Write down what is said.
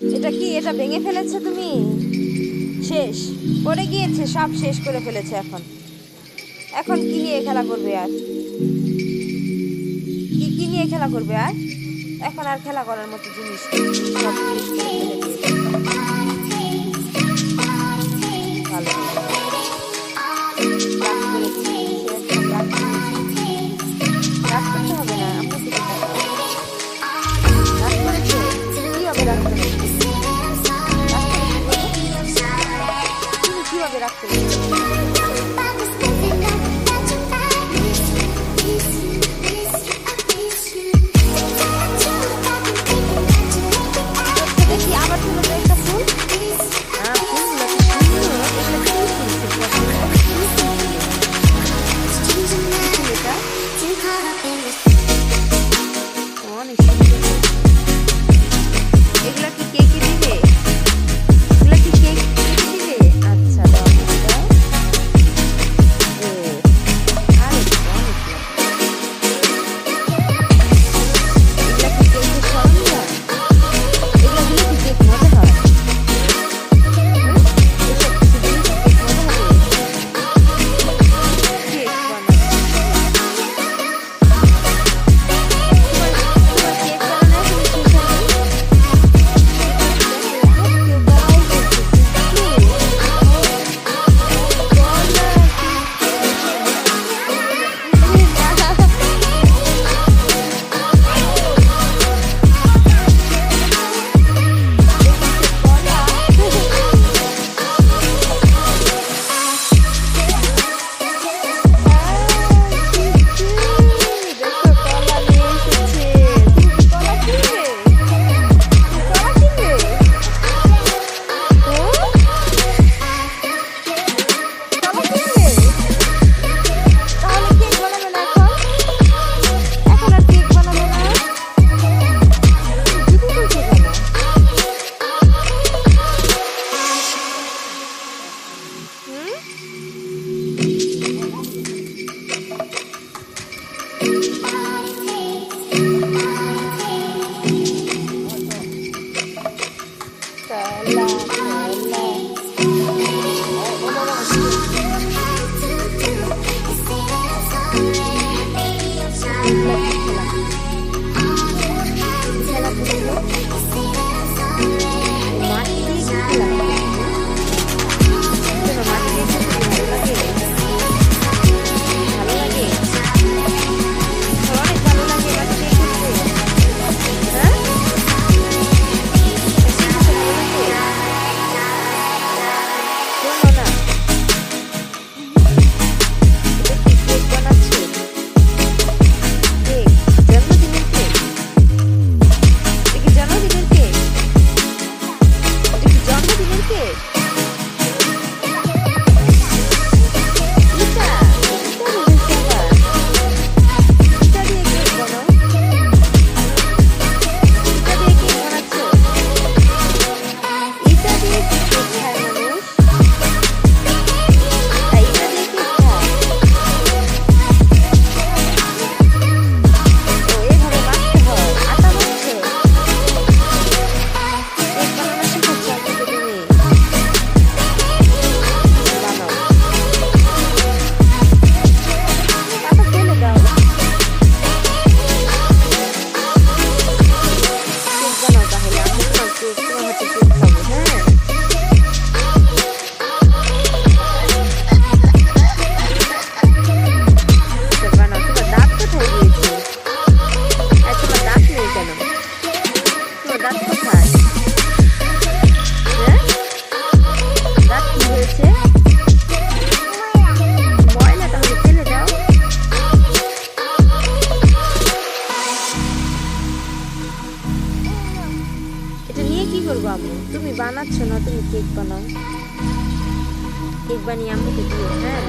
এটা কি, এটা ভেঙে ফেলেছে তুমি? শেষ পড়ে গিয়েছে, সব শেষ করে ফেলেছে। এখন এখন কি নিয়ে খেলা করবে আর? কি নিয়ে খেলা করবে আর? এখন আর খেলা করার মতো জিনিস নেই, সব শেষ করে ফেলে দিয়েছে। ভালো রাগ করেছি, সে একদম রাগ করেছে। রাগ করতে হবে না, আম্মু দিকে তাকাও। রাগ করেছে কি হবে? রাগ করেছে তুমি কিভাবে রাগ করেছো? দেখি আবার তুলো তো একটা ফুল। ফুলগুলো কি সুন্দর, এগুলো কি ফুল? এটা অনেক সুন্দর। এগুলা কি কেকে দিবে? এগুলা কি কেকে দিবে? আচ্ছা দাও দাও। আর একটু অনেক এগুলা কি কেকের সরঞ্জাম? এগুলা দিলে কি কেক মজা হয়? এসব কিছু দিলে কি কেক মজা হবে? কেক বানাবো। তোমার কেক বানানো এখনো শেষ হয়নি? তুমি বানাচ্ছ না, তুমি কেক বানাও। কেক বানিয়ে আমাকে দিও। হ্যাঁ।